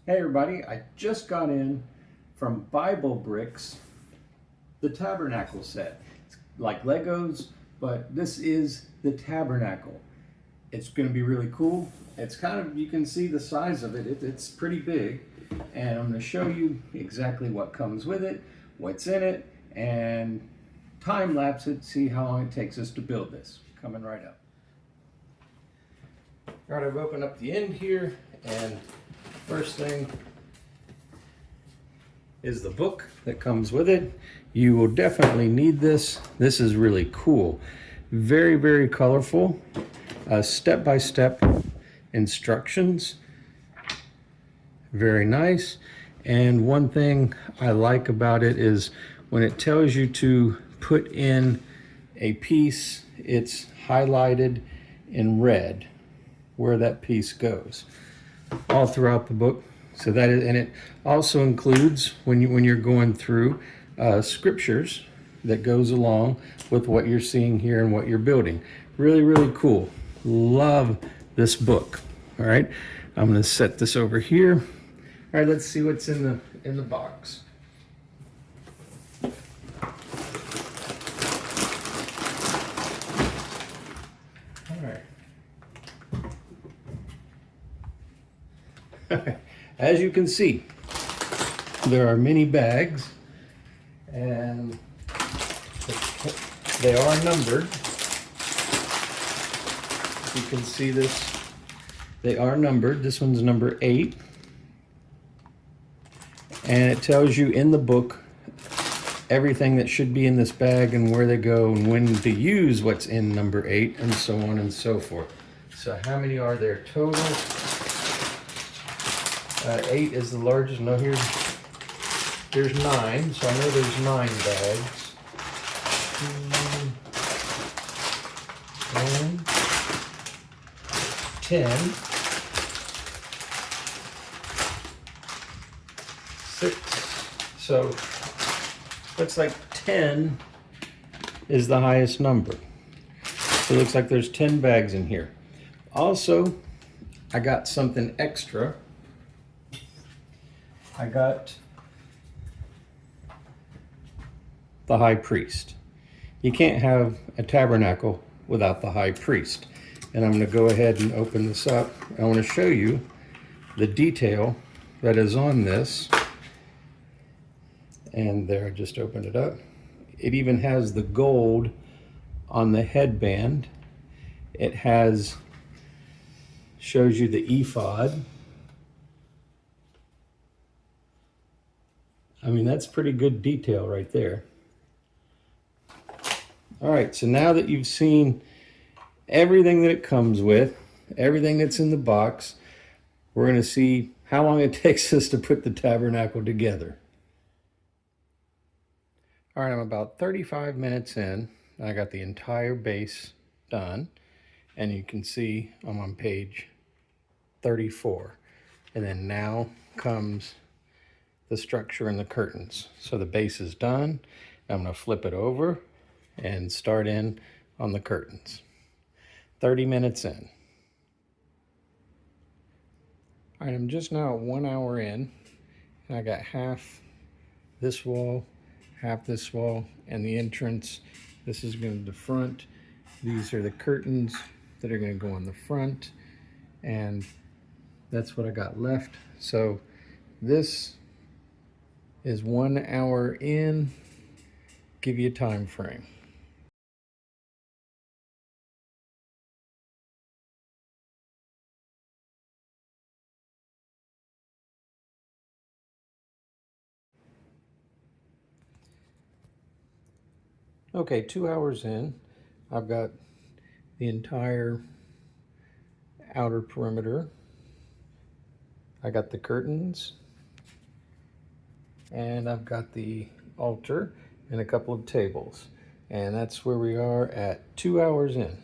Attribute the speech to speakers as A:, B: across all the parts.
A: Hey everybody, I just got in from Bible Bricks, the Tabernacle set. It's like Legos, but this is the Tabernacle. It's going to be really cool. It's kind of, you can see the size of it. It's pretty big. And I'm going to show you exactly what comes with it, what's in it, and time lapse it, see how long it takes us to build this. Coming right up. All right, I've opened up the end here, and first thing is the book that comes with it. You will definitely need this. This is really cool. Very, very colorful. Step-by-step instructions. Very nice. And one thing I like about it is when it tells you to put in a piece, it's highlighted in red where that piece goes all throughout the book. So that is, and it also includes when you're going through scriptures that goes along with what you're seeing here and what you're building. Really, really cool. Love this book. All right, I'm going to set this over here. All right, let's see what's in the box. All right. As you can see, there are many bags, and they are numbered. You can see this. They are numbered. This one's number 8. And it tells you in the book everything that should be in this bag and where they go and when to use what's in number 8 and so on and so forth. So how many are there total? 8 is the largest. No, here's 9, so I know there's 9 bags. 1, 10, 6. So looks like 10 is the highest number. So it looks like there's 10 bags in here. Also, I got something extra. I got the high priest. You can't have a tabernacle without the high priest. And I'm going to go ahead and open this up. I want to show you the detail that is on this. And there, I just opened it up. It even has the gold on the headband. It shows you the ephod. I mean, that's pretty good detail right there. All right, so now that you've seen everything that it comes with, everything that's in the box, we're going to see how long it takes us to put the tabernacle together. All right, I'm about 35 minutes in. I got the entire base done, and you can see I'm on page 34. And then now comes the structure and the curtains. So the base is done. I'm going to flip it over and start in on the curtains. 30 minutes in. All right, I'm just now at 1 hour in, and I got half this wall, half this wall, and the entrance. This is going to the front. These are the curtains that are going to go on the front, and that's what I got left. So this is 1 hour in. Give you a time frame. Okay, 2 hours in. I've got the entire outer perimeter. I got the curtains, and I've got the altar and a couple of tables. And that's where we are at 2 hours in.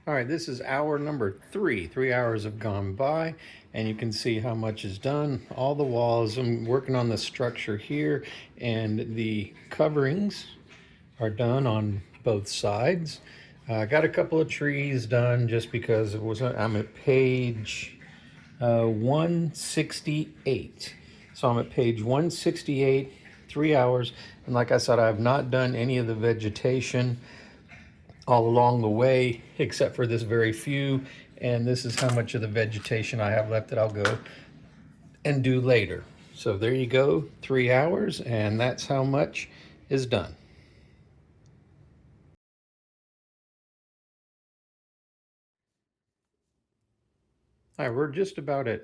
A: All right, this is hour number 3. 3 hours have gone by, and you can see how much is done. All the walls, I'm working on the structure here, and the coverings are done on both sides. I got a couple of trees done just because I'm at page 168. So I'm at page 168, 3 hours. And like I said, I've not done any of the vegetation all along the way, except for this very few. And this is how much of the vegetation I have left that I'll go and do later. So there you go, 3 hours, and that's how much is done. All right, we're just about at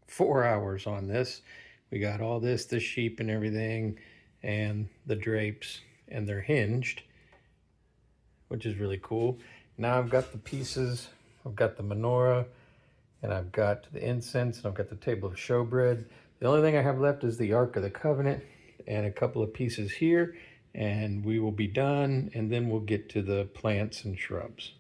A: 4 hours on this. We got all this, the sheep and everything, and the drapes, and they're hinged, which is really cool. Now I've got the pieces, I've got the menorah, and I've got the incense, and I've got the table of showbread. The only thing I have left is the Ark of the Covenant and a couple of pieces here, and we will be done, and then we'll get to the plants and shrubs.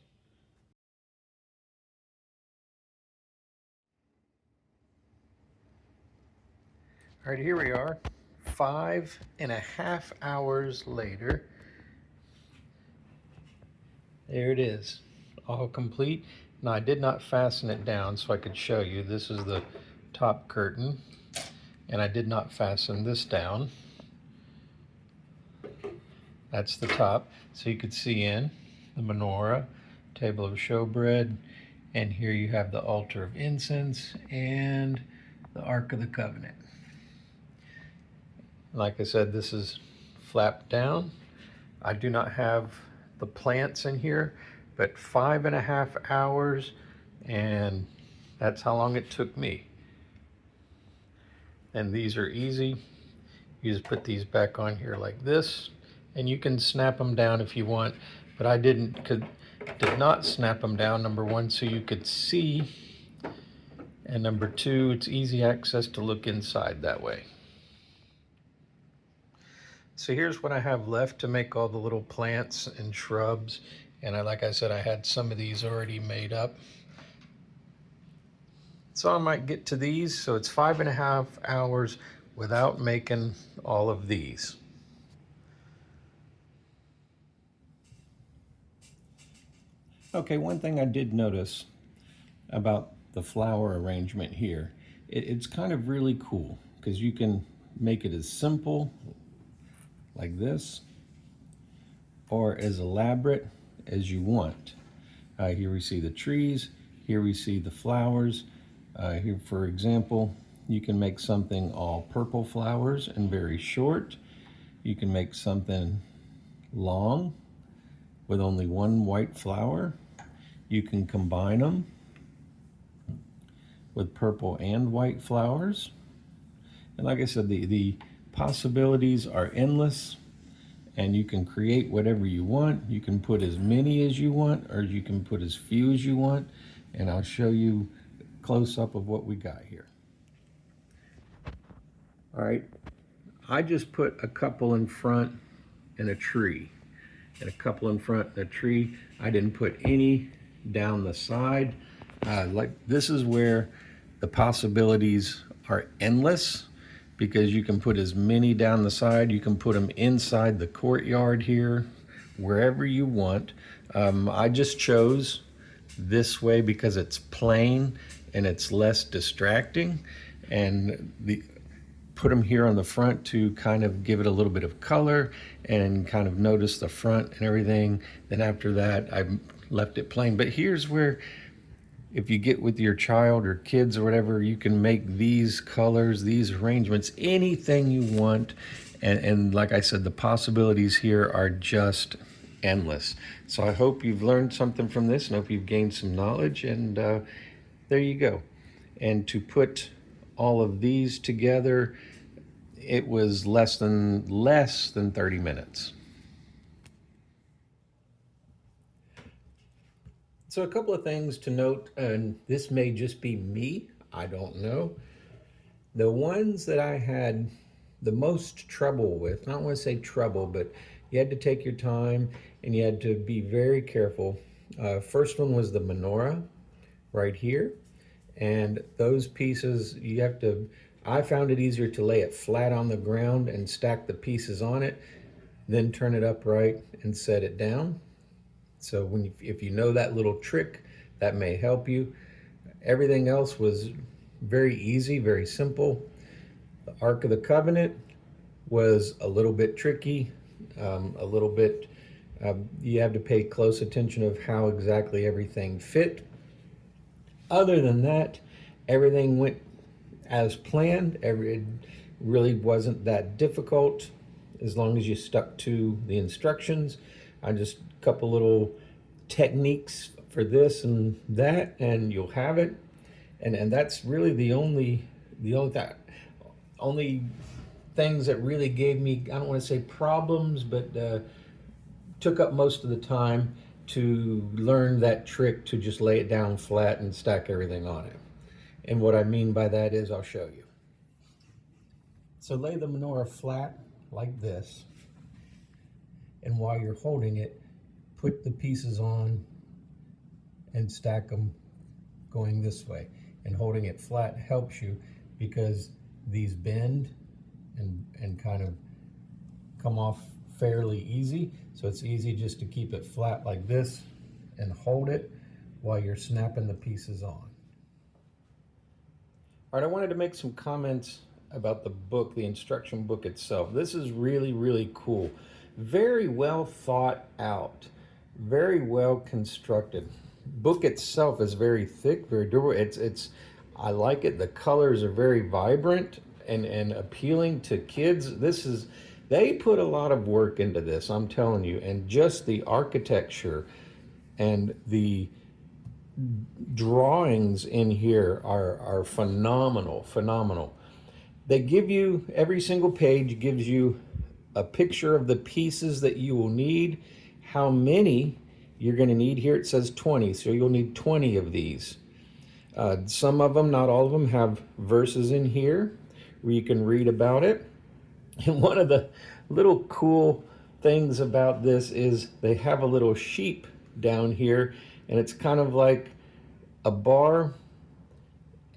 A: All right, here we are, 5.5 hours later. There it is, all complete. Now I did not fasten it down so I could show you. This is the top curtain, and I did not fasten this down. That's the top, so you could see in the menorah, table of showbread, and here you have the altar of incense and the Ark of the Covenant. Like I said, this is flapped down. I do not have the plants in here, but 5.5 hours, and that's how long it took me. And these are easy. You just put these back on here like this, and you can snap them down if you want, but I did not snap them down, number one, so you could see, and number two, it's easy access to look inside that way. So here's what I have left to make all the little plants and shrubs. And like I said, I had some of these already made up. So I might get to these. So it's 5.5 hours without making all of these. Okay, one thing I did notice about the flower arrangement here, it's kind of really cool because you can make it as simple like this, or as elaborate as you want. Here we see the trees, here we see the flowers. Here, for example, you can make something all purple flowers and very short. You can make something long with only one white flower. You can combine them with purple and white flowers. And like I said, the possibilities are endless, and you can create whatever you want. You can put as many as you want, or you can put as few as you want, and I'll show you a close-up of what we got here. All right, I just put a couple in front and a tree, and a couple in front and a tree. I didn't put any down the side. Like this is where the possibilities are endless, because you can put as many down the side. You can put them inside the courtyard here, wherever you want. I just chose this way because it's plain and it's less distracting, and put them here on the front to kind of give it a little bit of color and kind of notice the front and everything. Then after that, I left it plain. But here's where, if you get with your child or kids or whatever, you can make these colors, these arrangements, anything you want. And like I said, the possibilities here are just endless. So I hope you've learned something from this, and hope you've gained some knowledge, and there you go. And to put all of these together, it was less than 30 minutes. So a couple of things to note, and this may just be me, I don't know. The ones that I had the most trouble with, not want to say trouble, but you had to take your time and you had to be very careful. First one was the menorah right here. And those pieces, I found it easier to lay it flat on the ground and stack the pieces on it, then turn it upright and set it down. So if you know that little trick, that may help you. Everything else was very easy, very simple. The Ark of the Covenant was a little bit tricky, a little bit. You have to pay close attention of how exactly everything fit. Other than that, everything went as planned. It really wasn't that difficult as long as you stuck to the instructions. I just a couple little techniques for this and that, and you'll have it. And that's really the only things that really gave me, I don't want to say problems, but took up most of the time to learn that trick to just lay it down flat and stack everything on it. And what I mean by that is, I'll show you. So lay the menorah flat like this, and while you're holding it, put the pieces on and stack them going this way. And holding it flat helps you because these bend and kind of come off fairly easy. So it's easy just to keep it flat like this and hold it while you're snapping the pieces on. All right, I wanted to make some comments about the book, the instruction book itself. This is really, really cool. Very well thought out, very well constructed. Book itself is very thick, very durable. I like it. The colors are very vibrant and appealing to kids. They put a lot of work into this, I'm telling you, and just the architecture and the drawings in here are phenomenal. They give you, every single page gives you a picture of the pieces that you will need, how many you're going to need. Here it says 20, so you'll need 20 of these. Some of them, not all of them, have verses in here where you can read about it. And one of the little cool things about this is they have a little sheep down here, and it's kind of like a bar.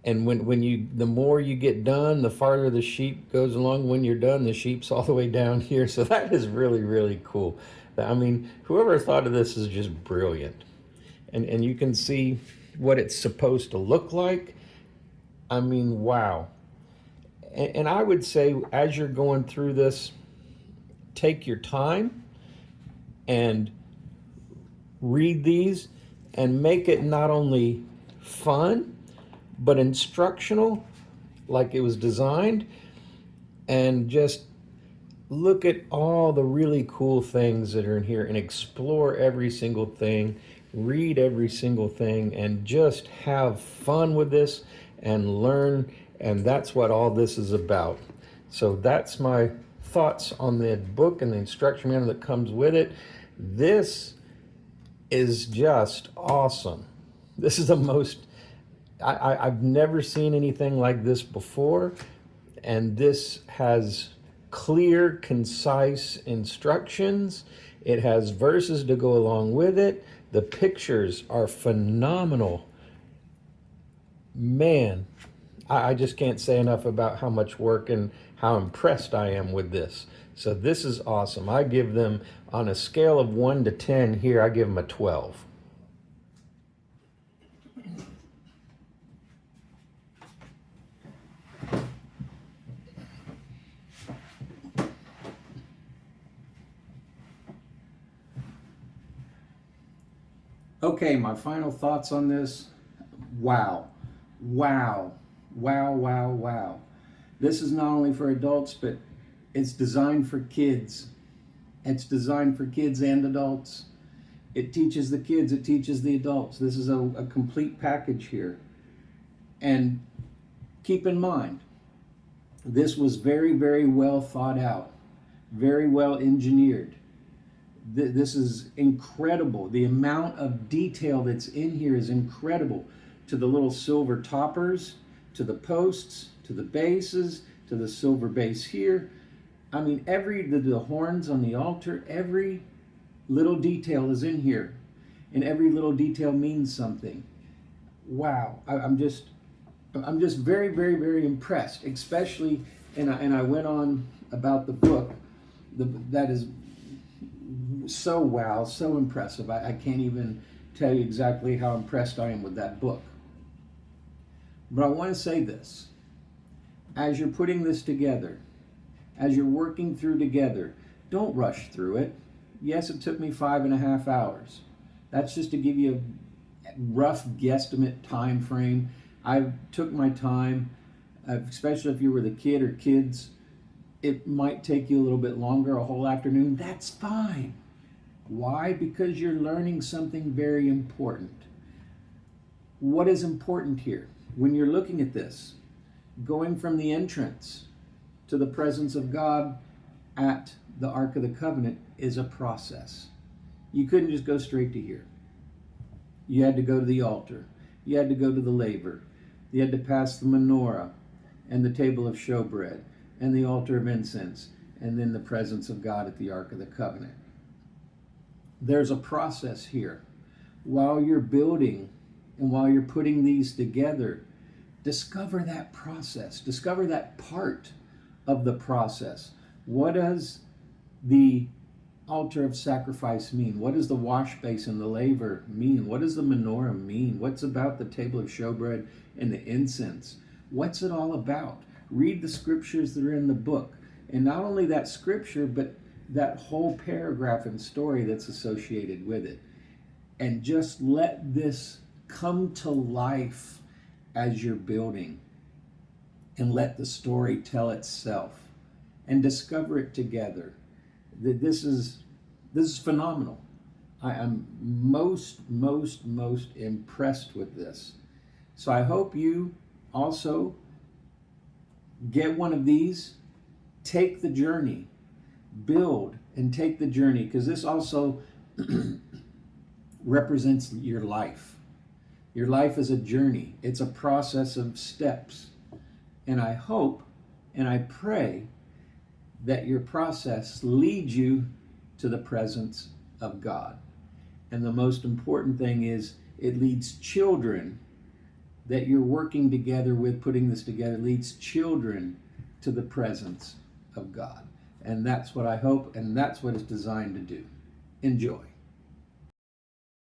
A: And the more you get done, the farther the sheep goes along. When you're done, the sheep's all the way down here. So that is really, really cool. I mean, whoever thought of this is just brilliant. And you can see what it's supposed to look like. I mean, wow. And I would say, as you're going through this, take your time and read these and make it not only fun, but instructional, like it was designed, and just look at all the really cool things that are in here and explore every single thing, read every single thing, and just have fun with this and learn. And that's what all this is about. So that's my thoughts on the book and the instruction manual that comes with it. This is just awesome. This is the most, I've never seen anything like this before. And this has clear, concise instructions. It has verses to go along with it. The pictures are phenomenal. Man, I just can't say enough about how much work and how impressed I am with this. So this is awesome. I give them, on a scale of 1 to 10 here, I give them a 12. Okay, my final thoughts on this. Wow. This is not only for adults, but it's designed for kids. It's designed for kids and adults. It teaches the kids, it teaches the adults. This is a complete package here. And keep in mind, this was very, very well thought out, very well engineered. This is incredible. The amount of detail that's in here is incredible. To the little silver toppers, to the posts, to the bases, to the silver base here. I mean, the horns on the altar, every little detail is in here. And every little detail means something. Wow, I'm just very, very, very impressed. Especially, and I went on about the book. That is so wow, so impressive. I can't even tell you exactly how impressed I am with that book. But I want to say this. As you're putting this together, as you're working through together, don't rush through it. Yes, it took me 5.5 hours. That's just to give you a rough guesstimate time frame. I took my time, especially if you were the kid or kids. It might take you a little bit longer, a whole afternoon. That's fine. Why? Because you're learning something very important. What is important here? When you're looking at this, going from the entrance to the presence of God at the Ark of the Covenant is a process. You couldn't just go straight to here. You had to go to the altar. You had to go to the laver. You had to pass the menorah and the table of showbread and the altar of incense, and then the presence of God at the Ark of the Covenant. There's a process here. While you're building and while you're putting these together, discover that process. Discover that part of the process. What does the altar of sacrifice mean? What does the wash basin, the laver mean? What does the menorah mean? What's about the table of showbread and the incense? What's it all about? Read the scriptures that are in the book. And not only that scripture, but that whole paragraph and story that's associated with it. And just let this come to life as you're building. And let the story tell itself. And discover it together. This is phenomenal. I am most impressed with this. So I hope you also get one of these, take the journey, build and take the journey, because this also represents your life. Your life is a journey. It's a process of steps. And I hope and I pray that your process leads you to the presence of God. And the most important thing is it leads children that you're working together with, putting this together, leads children to the presence of God. And that's what I hope, and that's what it's designed to do. Enjoy.